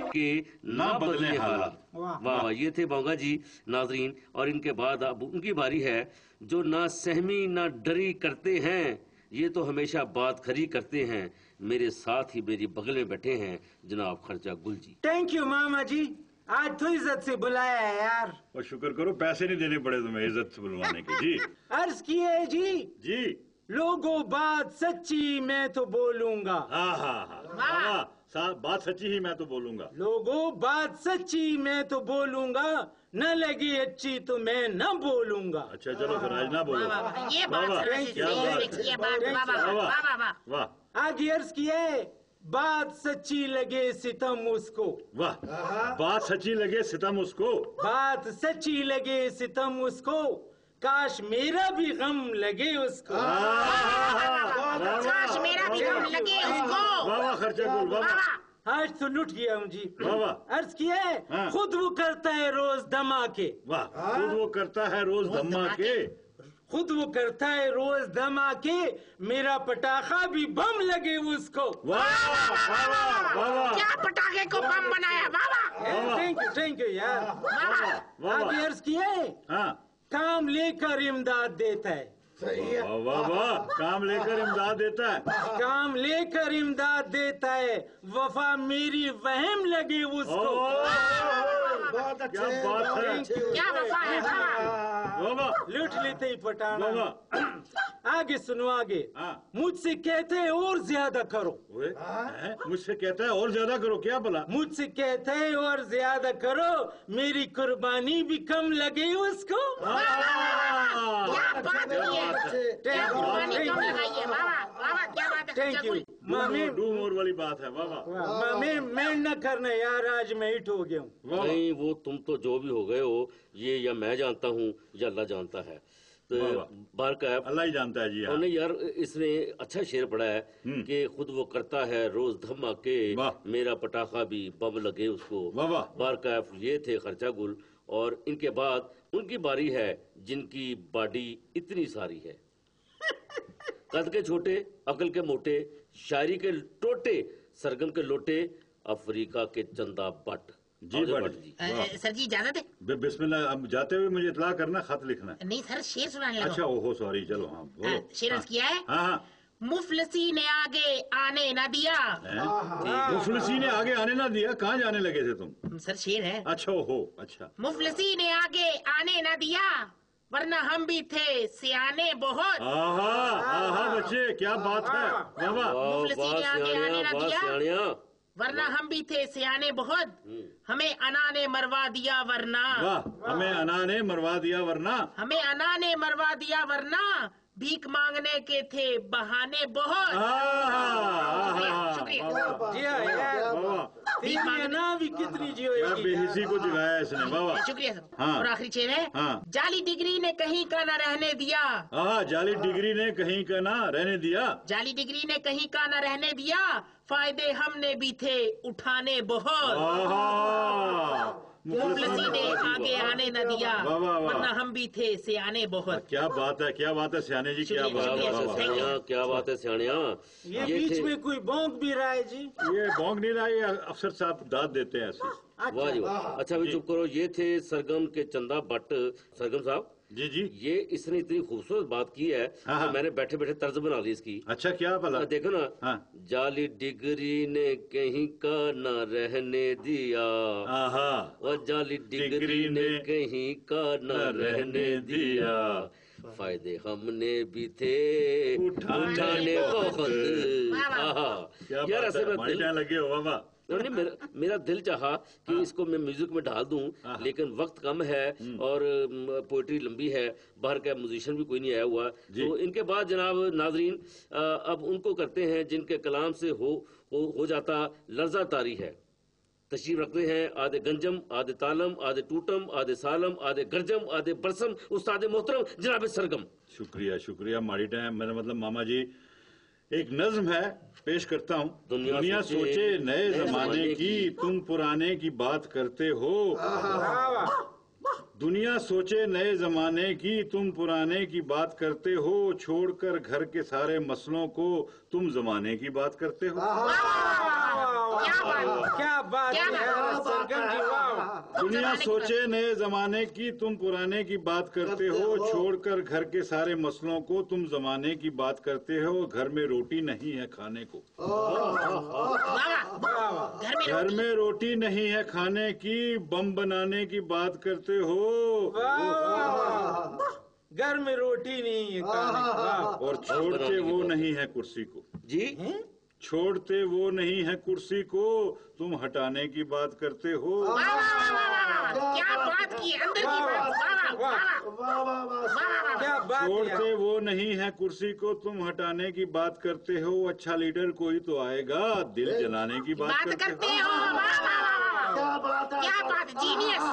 के ना बदले हालात। वाह वाह, ये थे बोंगा जी। नाजरीन, और इनके बाद अब उनकी बारी है, जो ना सहमी ना डरी करते हैं, ये तो हमेशा बात खरी करते हैं। मेरे साथ ही मेरी बगल में बैठे हैं जनाब खर्चा गुल जी। थैंक यू मामा जी, आज तो इज्जत से बुलाया है यार। और शुक्र करो पैसे नहीं देने पड़े तुम्हें इज्जत से बुलवाने के। जी अर्ज किए जी। जी। लोगों बात सच्ची मैं तो बोलूंगा। हाँ हाँ हाँ, बात सच्ची ही मैं तो बोलूंगा। लोगों बात सच्ची मैं तो बोलूंगा, न लगी अच्छी तो मैं न बोलूंगा। अच्छा चलो फिर आज ना बोलो। ये बात वाह। आगे अर्ज किए, बात सच्ची लगे सितम उसको। वाह, बात सच्ची लगे सितम उसको। बात सच्ची लगे सितम उसको, काश मेरा भी गम लगे उसको। काश मेरा भी गम लगे उसको। वाह खर्चा गुल, वाह। आज तो लुट गया हूँ जी। वाह। अर्ज किया है, खुद वो करता है रोज धमाके। वाह, खुद वो करता है रोज धमाके। खुद वो करता है रोज धमाके, मेरा पटाखा भी बम लगे उसको। क्या पटाखे को बम बनाया। थैंक यू यार। आगे अर्ज किए, काम लेकर इमदाद देता है। वाह वाह, काम लेकर इमदाद देता है। काम लेकर इमदाद देता है, वफा मेरी वहम लगे उसको। बहुत अच्छे, क्या बात है, क्या वफा है। लूट लेते ही पटाना। आगे सुनो आगे। मुझसे कहते हैं और ज्यादा करो। मुझसे कहता है और ज्यादा करो, क्या बोला। मुझसे कहते हैं और ज्यादा करो, मेरी कुर्बानी भी कम लगे उसको। थैंक यू मामी। डू मोर वाली बात है। वाह मामी, मैं न करना यार, आज मैं हिट हो गया हूँ। नहीं, वो तुम तो जो भी हो गए हो, ये या मैं जानता हूँ या अल्लाह जानता है। तो बार का अल्लाह ही जानता है जी। नहीं यार, इसने अच्छा शेर पढ़ा है कि खुद वो करता है रोज धमाके, मेरा पटाखा भी बम लगे उसको। बार का ये थे खर्चा गुल। और इनके बाद उनकी बारी है, जिनकी बॉडी इतनी सारी है, कद के छोटे, अकल के मोटे, शायरी के टोटे, सरगम के लोटे, अफ्रीका के चंदा बट। Ji ji. सर जी इजाजत है। बिस्मिल्लाह। अब जाते हुए मुझे इतला करना, खत लिखना। नहीं सर, शेर सुनाने लगा। अच्छा ओहो सॉरी, चलो हाँ बोलो। शेर किया है। हाँ। मुफलसी ने आगे आने ना दिया। मुफलसी ने आगे आने ना दिया, कहाँ जाने लगे थे तुम। सर शेर है। अच्छा ओहो, अच्छा। मुफलसी ने आगे आने ना दिया, वरना हम भी थे सियाने बहुत। बच्चे क्या बात है। मुफलसी ने आगे आने ना दिया, वरना हम भी थे सियाने बहुत, हमें अना ने मरवा दिया वरना। हमें अना ने मरवा दिया वरना। हमें अना ने मरवा दिया वरना, भीख मांगने के थे बहाने बहुत। शुक्रिया। भी कितनी जियो बेहिसी को जगाया इसने। वाह शुक्रिया सर। और आखिरी शेर है। जाली डिग्री ने कहीं का न रहने दिया। जाली डिग्री ने कहीं का ना रहने दिया। जाली डिग्री ने कहीं का न रहने दिया, फायदे हमने भी थे उठाने बहुत। मुफलसी ने आगे आने न दिया, वरना हम भी थे सियाने बहुत। क्या बात है, क्या बात है सियाने जी, क्या बात है, क्या बात है सियानिया। ये बीच में कोई भौंक भी रहा है जी। ये भौंक नहीं रहा, ये अफसर साहब दाद देते हैं ऐसे। वाह जी वाह। अच्छा भी चुप करो। ये थे सरगम के चंदा बट। सरगम साहब जी जी। ये इसने इतनी खूबसूरत बात की है, तो मैंने बैठे बैठे तर्ज बना ली इसकी। अच्छा क्या भला। देखो ना। जाली डिग्री ने कहीं का न रहने दिया, और जाली डिग्री ने कहीं का न रहने दिया, फायदे हमने भी थे उठाने बहुत। यार ऐसे लगे हो बाबा। नहीं, मेरा दिल चाहा कि इसको मैं म्यूजिक में डाल दूं, लेकिन वक्त कम है और पोइट्री लंबी है, बाहर का म्यूजिशियन भी कोई नहीं आया हुआ। तो इनके बाद जनाब नाजरीन, अब उनको करते हैं जिनके कलाम से हो जाता लर्जा तारी है। तशरीफ रखते हैं आधे गंजम, आधे तालम, आधे टूटम, आधे सालम, आधे गर्जम, आधे बरसम, उस्ताद मोहतरम जनाब सरगम। शुक्रिया शुक्रिया माड़ी टाइम। मेरा मतलब मामा जी, एक नज्म है, पेश करता हूँ। दुनिया सोचे नए जमाने की, तुम पुराने की बात करते हो। दुनिया सोचे नए जमाने की, तुम पुराने की बात करते हो, छोड़कर घर के सारे मसलों को तुम जमाने की बात करते हो। क्या बात क्या है बात? सरगम जी, वाह। दुनिया सोचे नए जमाने की, तुम पुराने की बात करते हो। छोड़कर घर के सारे मसलों को, तुम जमाने की बात करते हो। घर में रोटी नहीं है खाने को। घर में रोटी नहीं है खाने की, बम बनाने की बात करते हो। घर में रोटी नहीं है खाने को, वाह। और छोड़ते वो नहीं है कुर्सी को। जी, छोड़ते वो नहीं है कुर्सी को, तुम हटाने की बात करते हो। क्या बात की, अंदर की बात। क्या बात है। छोड़ते वो नहीं है कुर्सी को, तुम हटाने की बात करते हो। अच्छा लीडर कोई तो आएगा, दिल जलाने की बात करते करते हो। क्या बात, जीनियस।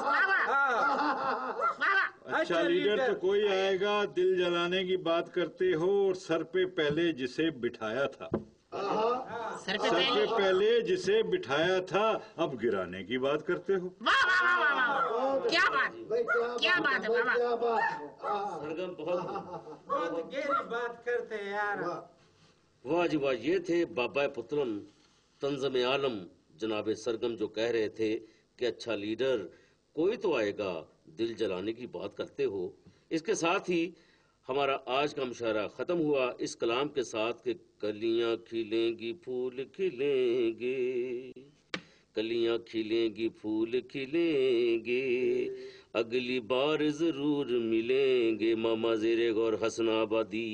अच्छा लीडर तो कोई आएगा, दिल जलाने की बात करते हो। और सर पे पहले जिसे बिठाया था, सर पे पहले जिसे बिठाया था, अब गिराने की बात करते हो। क्या बात, क्या बात है बाबा। सरगम बहुत गहरी बात करते हैं यार। वाह जी वाह। ये थे बाबा पुत्रम तंज़म आलम जनाब सरगम, जो कह रहे थे कि अच्छा लीडर कोई तो आएगा, दिल जलाने की बात करते हो। इसके साथ ही हमारा आज का मुशायरा ख़त्म हुआ इस कलाम के साथ कि कलियां खिलेंगी फूल खिलेंगे, कलियां खिलेंगी फूल खिलेंगे, अगली बार जरूर मिलेंगे मामा ज़ेरे गौर हसनाबादी।